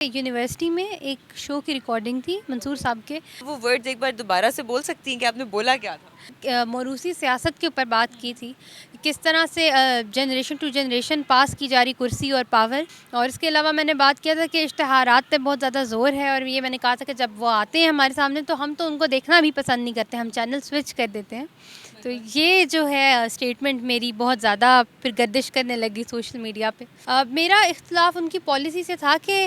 University में एक show की रिकॉर्डिंग थी मंसूर साहब के। वो वर्ड्स एक बार दोबारा से बोल सकती हैं कि आपने बोला क्या था? मौरूसी सियासत के ऊपर बात की थी, किस तरह से जनरेशन टू जनरेशन पास की जा रही कुर्सी और पावर। और इसके अलावा मैंने बात किया था कि इश्तहारात पे बहुत ज़्यादा ज़ोर है, और ये मैंने कहा था कि जब वो आते हैं हमारे सामने तो हम तो उनको देखना भी पसंद नहीं करते, हम चैनल स्विच कर देते हैं। तो ये जो है स्टेटमेंट मेरी बहुत ज़्यादा फिर गर्दिश करने लगी सोशल मीडिया पे। मेरा इख्तिलाफ़ उनकी पॉलिसी से था कि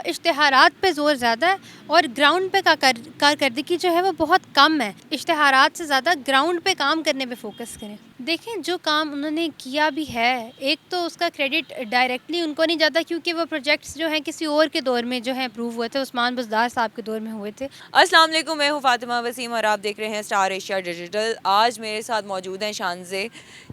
इश्तहारात पे ज़ोर ज़्यादा है और ग्राउंड पे कारकर्दगी जो है वो बहुत कम है। इश्तहारात से ज़्यादा ग्राउंड पे काम करने पे फोकस करें। देखें, जो काम उन्होंने किया भी है, एक तो उसका क्रेडिट डायरेक्टली उनको नहीं जाता, क्योंकि वो प्रोजेक्ट्स जो हैं किसी और के दौर में जो है अप्रूव हुए थे, उस्मान बुज़दार साहब के दौर में हुए थे। अस्सलाम वालेकुम, मैं हूँ फातिमा वसीम और आप देख रहे हैं स्टार एशिया डिजिटल। आज मेरे साथ मौजूद हैं शानज़े,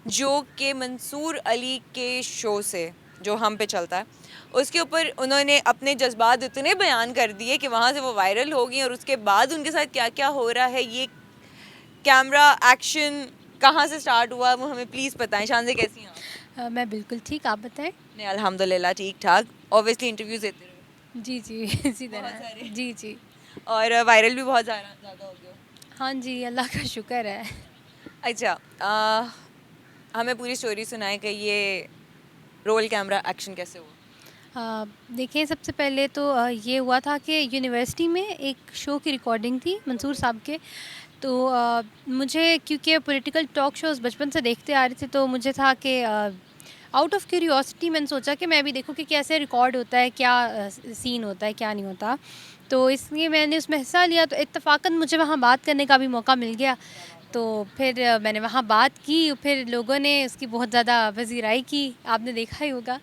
जो कि मंसूर अली के शो से जो हम पे चलता है उसके ऊपर उन्होंने अपने जज्बात इतने बयान कर दिए कि वहाँ से वो वायरल हो गई। और उसके बाद उनके साथ क्या क्या हो रहा है, ये कैमरा एक्शन कहाँ से स्टार्ट हुआ, वो हमें प्लीज़ बताएं। शानज़े कैसी हैं आप? मैं बिल्कुल ठीक, आप बताएं। मैं अल्हम्दुलिल्लाह ठीक ठाक। ऑब्वियसली इंटरव्यूज़ देते रहे जी जी इसी बहुत तरह। सारे, जी जी। और वायरल भी बहुत ज़्यादा हो गया। हाँ जी, अल्लाह का शुक्र है। अच्छा, हमें पूरी स्टोरी सुनाए कि ये रोल कैमरा एक्शन कैसे हुआ? देखिए, सबसे पहले तो ये हुआ था कि यूनिवर्सिटी में एक शो की रिकॉर्डिंग थी मंसूर साहब के। तो मुझे, क्योंकि पॉलिटिकल टॉक शोज़ बचपन से देखते आ रहे थे, तो मुझे था कि आउट ऑफ क्यूरियोसिटी मैंने सोचा कि मैं भी देखूं कि कैसे रिकॉर्ड होता है, क्या सीन होता है, क्या नहीं होता। तो इसलिए मैंने उसमें हिस्सा लिया, तो इत्तफ़ाक़न मुझे वहाँ बात करने का भी मौका मिल गया। तो फिर मैंने वहाँ बात की, फिर लोगों ने उसकी बहुत ज़्यादा पज़ीराई की, आपने देखा ही होगा।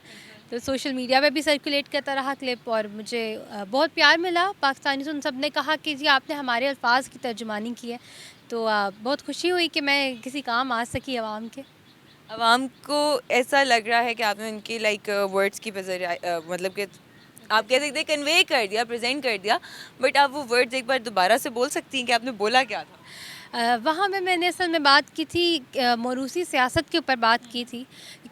तो सोशल मीडिया पे भी सर्कुलेट करता रहा क्लिप, और मुझे बहुत प्यार मिला पाकिस्तानी से। उन सब ने कहा कि जी, आपने हमारे अल्फाज की तर्जुमानी की है। तो बहुत खुशी हुई कि मैं किसी काम आ सकी आवाम के। अवाम को ऐसा लग रहा है कि आपने उनकी लाइक वर्ड्स की मतलब कि आप कह सकते हैं कन्वे कर दिया, प्रेजेंट कर दिया। बट आप वो वर्ड्स एक बार दोबारा से बोल सकती हैं कि आपने बोला क्या था? वहाँ पे मैंने असल में बात की थी, मौरूसी सियासत के ऊपर बात की थी,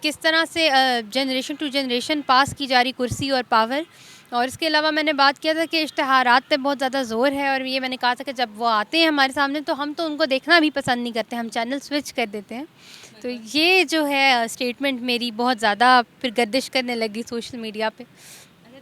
किस तरह से जनरेशन टू जनरेशन पास की जा रही कुर्सी और पावर। और इसके अलावा मैंने बात किया था कि इश्तहारात पे बहुत ज़्यादा ज़ोर है, और ये मैंने कहा था कि जब वो आते हैं हमारे सामने तो हम तो उनको देखना भी पसंद नहीं करते, हम चैनल स्विच कर देते हैं। तो ये जो है स्टेटमेंट मेरी बहुत ज़्यादा फिर गर्दिश करने लगी सोशल मीडिया पे।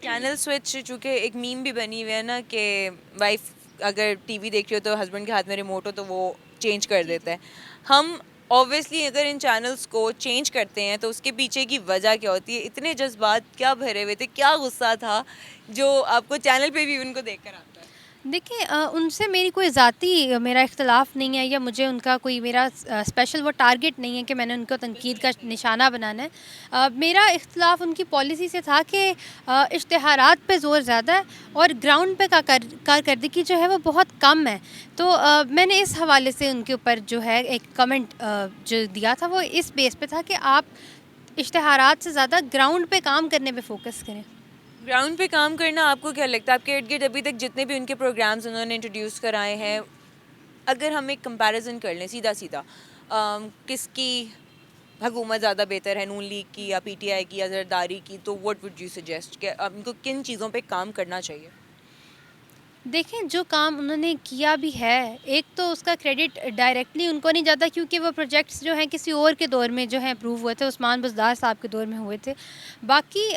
चैनल स्विच चूँकि एक मीम भी बनी हुई है ना कि वाइफ अगर टीवी देख रही हो तो हस्बैंड के हाथ में रिमोट हो तो वो चेंज कर देता है। हम ऑब्वियसली अगर इन चैनल्स को चेंज करते हैं तो उसके पीछे की वजह क्या होती है? इतने जज्बात क्या भरे हुए थे, क्या गुस्सा था जो आपको चैनल पे भी उनको देख कर आता है? देखिए, उनसे मेरी कोई ज़ाती मेरा इख्तिलाफ़ नहीं है, या मुझे उनका कोई मेरा स्पेशल वो टारगेट नहीं है कि मैंने उनको तनकीद का निशाना बनाना है। मेरा इख्तिलाफ़ उनकी पॉलिसी से था कि इश्तहारात पे ज़ोर ज़्यादा है और ग्राउंड पे कारकर्दगी जो है वो बहुत कम है। तो मैंने इस हवाले से उनके ऊपर जो है एक कमेंट जो दिया था, वो इस बेस पे था कि आप इश्तहारात से ज़्यादा ग्राउंड पे काम करने पे फ़ोकस करें। ग्राउंड पे काम करना आपको क्या लगता है? आपके इर्द-गिर्द अभी तक जितने भी उनके प्रोग्राम्स उन्होंने इंट्रोड्यूस कराए हैं, अगर हम एक कंपैरिजन कर लें सीधा-सीधा, किसकी हुकूमत ज़्यादा बेहतर है, नून लीग की या पीटीआई की या ज़रदारी की, तो व्हाट वुड यू सजेस्ट कि अब इनको किन चीज़ों पे काम करना चाहिए? देखें, जो काम उन्होंने किया भी है, एक तो उसका क्रेडिट डायरेक्टली उनको नहीं जाता, क्योंकि वो प्रोजेक्ट्स जो हैं किसी और के दौर में जो हैं अप्रूव हुए थे, उस्मान बुज़दार साहब के दौर में हुए थे। बाकी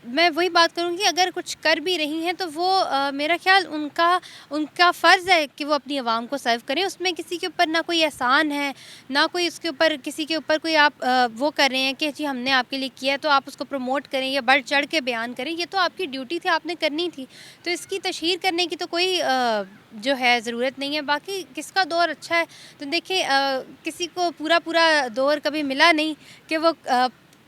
मैं वही बात करूँगी, अगर कुछ कर भी रही हैं तो वो मेरा ख़्याल उनका उनका फ़र्ज़ है कि वो अपनी आवाम को सर्व करें। उसमें किसी के ऊपर ना कोई एहसान है, ना कोई उसके ऊपर किसी के ऊपर कोई आप वो कर रहे हैं कि जी हमने आपके लिए किया है तो आप उसको प्रमोट करें या बढ़ चढ़ के बयान करें। ये तो आपकी ड्यूटी थी, आपने करनी थी। तो इसकी तशहीर करने की तो कोई जो है ज़रूरत नहीं है। बाकी किसका दौर अच्छा है, तो देखिए, किसी को पूरा पूरा दौर कभी मिला नहीं कि वो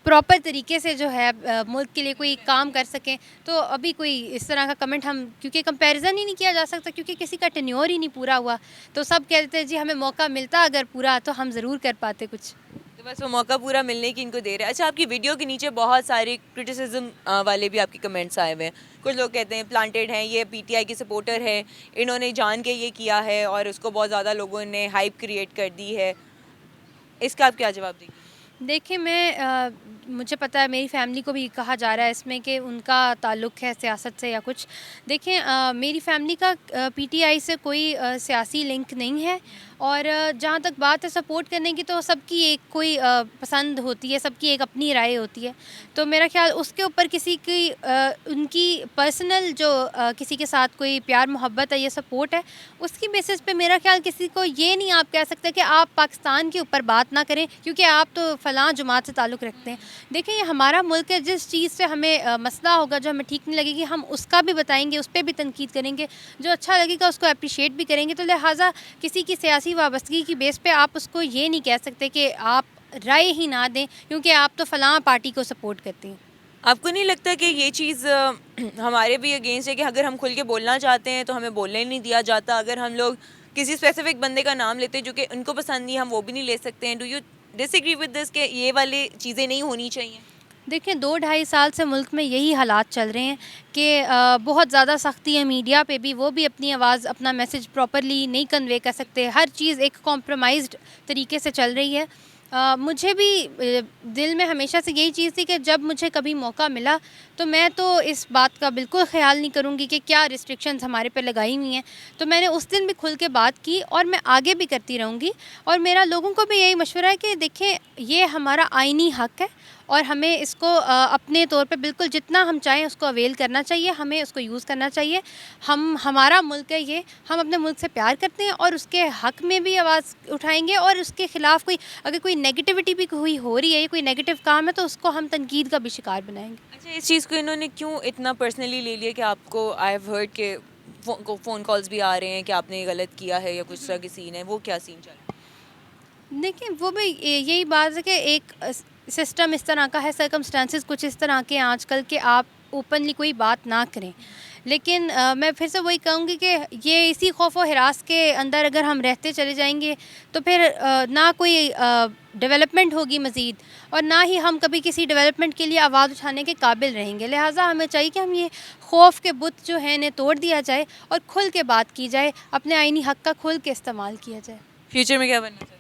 प्रॉपर तरीके से जो है मुल्क के लिए कोई काम कर सकें। तो अभी कोई इस तरह का कमेंट हम, क्योंकि कंपैरिजन ही नहीं किया जा सकता, क्योंकि किसी का टेन्योर ही नहीं पूरा हुआ। तो सब कहते हैं जी हमें मौका मिलता अगर पूरा तो हम ज़रूर कर पाते कुछ। तो बस वो मौका पूरा मिलने की इनको देर है। अच्छा, आपकी वीडियो के नीचे बहुत सारे क्रिटिसिज्म वाले भी आपके कमेंट्स आए हुए हैं। कुछ लोग कहते हैं प्लांटेड हैं, ये पीटीआई की सपोर्टर है, इन्होंने जान के ये किया है और उसको बहुत ज़्यादा लोगों ने हाइप क्रिएट कर दी है। इसका आप क्या जवाब देंगी? देखिए, मुझे पता है मेरी फैमिली को भी कहा जा रहा है इसमें कि उनका ताल्लुक़ है सियासत से या कुछ। देखें मेरी फैमिली का पीटीआई से कोई सियासी लिंक नहीं है और जहाँ तक बात है सपोर्ट करने की तो सबकी एक कोई पसंद होती है, सबकी एक अपनी राय होती है। तो मेरा ख़्याल उसके ऊपर किसी की उनकी पर्सनल जो किसी के साथ कोई प्यार मोहब्बत है या सपोर्ट है, उसकी बेसिस पे मेरा ख़्याल किसी को ये नहीं आप कह सकते कि आप पाकिस्तान के ऊपर बात ना करें क्योंकि आप तो फ़लाँ जमात से ताल्लुक़ रखते हैं। देखिए ये हमारा मुल्क है, जिस चीज़ से हमें मसला होगा जो हमें ठीक नहीं लगेगी हम उसका भी बताएँगे, उस पे भी तनकीद करेंगे, जो अच्छा लगेगा उसको एप्रिशिएट भी करेंगे। तो लिहाज़ा किसी की सियासी वाबस्तगी की बेस पे आप उसको ये नहीं कह सकते कि आप राय ही ना दें क्योंकि आप तो फ़लाँ पार्टी को सपोर्ट करते हैं। आपको नहीं लगता कि ये चीज़ हमारे भी अगेंस्ट है कि अगर हम खुल के बोलना चाहते हैं तो हमें बोलने ही नहीं दिया जाता? अगर हम लोग किसी स्पेसिफिक बंदे का नाम लेते हैं जो कि उनको पसंद नहीं, हम वो भी नहीं ले सकते हैं। Do you disagree with this कि ये वाली चीज़ें नहीं होनी चाहिए? देखिए 2 ढाई साल से मुल्क में यही हालात चल रहे हैं कि बहुत ज़्यादा सख्ती है मीडिया पे भी, वो भी अपनी आवाज़ अपना मैसेज प्रॉपरली नहीं कन्वे कर सकते, हर चीज़ एक कॉम्प्रोमाइज़्ड तरीके से चल रही है। मुझे भी दिल में हमेशा से यही चीज़ थी कि जब मुझे कभी मौका मिला तो मैं तो इस बात का बिल्कुल ख़्याल नहीं करूँगी कि क्या रिस्ट्रिक्शंस हमारे पे लगाई हुई हैं। तो मैंने उस दिन भी खुल के बात की और मैं आगे भी करती रहूँगी और मेरा लोगों को भी यही मशवरा है कि देखें ये हमारा आइनी हक़ है और हमें इसको अपने तौर पे बिल्कुल जितना हम चाहें उसको अवेल करना चाहिए, हमें उसको यूज़ करना चाहिए। हमारा मुल्क है ये, हम अपने मुल्क से प्यार करते हैं और उसके हक़ में भी आवाज़ उठाएँगे और उसके ख़िलाफ़ कोई अगर कोई नेगेटिविटी भी कोई हो रही है, कोई नेगेटिव काम है तो उसको हम तनकीद का भी शिकार बनाएँगे। अच्छा, इस चीज़ को इन्होंने क्यों इतना पर्सनली ले लिया कि आपको आई हैव हर्ड के फ़ोन कॉल्स भी आ रहे हैं कि आपने गलत किया है या कुछ तरह की सीन है, वो क्या सीन चल रहा है? देखिए वो भी यही बात है कि एक सिस्टम इस तरह का है, सर्कमस्टेंसेस कुछ इस तरह के हैं आजकल कि आप ओपनली कोई बात ना करें। लेकिन मैं फिर से वही कहूँगी कि ये इसी खौफ व हिरास के अंदर अगर हम रहते चले जाएंगे तो फिर ना कोई डेवलपमेंट होगी मज़ीद और ना ही हम कभी किसी डेवलपमेंट के लिए आवाज़ उठाने के काबिल रहेंगे। लिहाजा हमें चाहिए कि हम ये खौफ के बुत जो हैं इन्हें तोड़ दिया जाए और खुल के बात की जाए, अपने आइनी हक़ का खुल के इस्तेमाल किया जाए। फ्यूचर में क्या बनना चाहिए?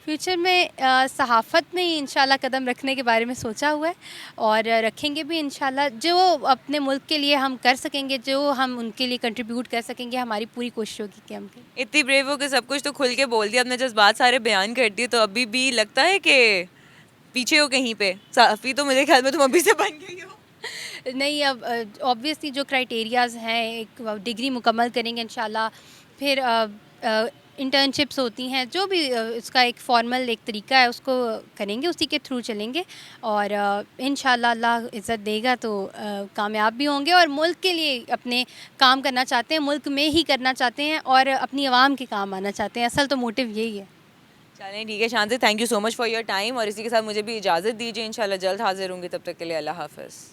फ्यूचर में सहाफ़त में ही इंशाल्लाह कदम रखने के बारे में सोचा हुआ है और रखेंगे भी इंशाल्लाह। जो अपने मुल्क के लिए हम कर सकेंगे, जो हम उनके लिए कंट्रीब्यूट कर सकेंगे, हमारी पूरी कोशिश होगी कि हम करें। इतनी ब्रेव हो के सब कुछ तो खुल के बोल दिया, अपने जज़्बात सारे बयान कर दिए, तो अभी भी लगता है कि पीछे हो कहीं पे? साफ़ी तो मेरे ख़्याल में तुम अभी से बन गई हो। नहीं अब ऑब्वियसली जो क्राइटेरियाज़ हैं, एक डिग्री मुकम्मल करेंगे इंशाल्लाह, फिर इंटर्नशिप्स होती हैं, जो भी इसका एक फ़ॉर्मल एक तरीका है उसको करेंगे, उसी के थ्रू चलेंगे और इंशाल्लाह अल्लाह इज़्ज़त देगा तो कामयाब भी होंगे और मुल्क के लिए अपने काम करना चाहते हैं, मुल्क में ही करना चाहते हैं और अपनी आवाम के काम आना चाहते हैं। असल तो मोटिव यही है। चलें ठीक है Shanti, thank you so much for your time और इसी के साथ मुझे भी इजाज़त दीजिए, इंशाल्लाह जल्द हाज़िर होंगी, तब तक के लिए अल्लाह हाफ़िज़।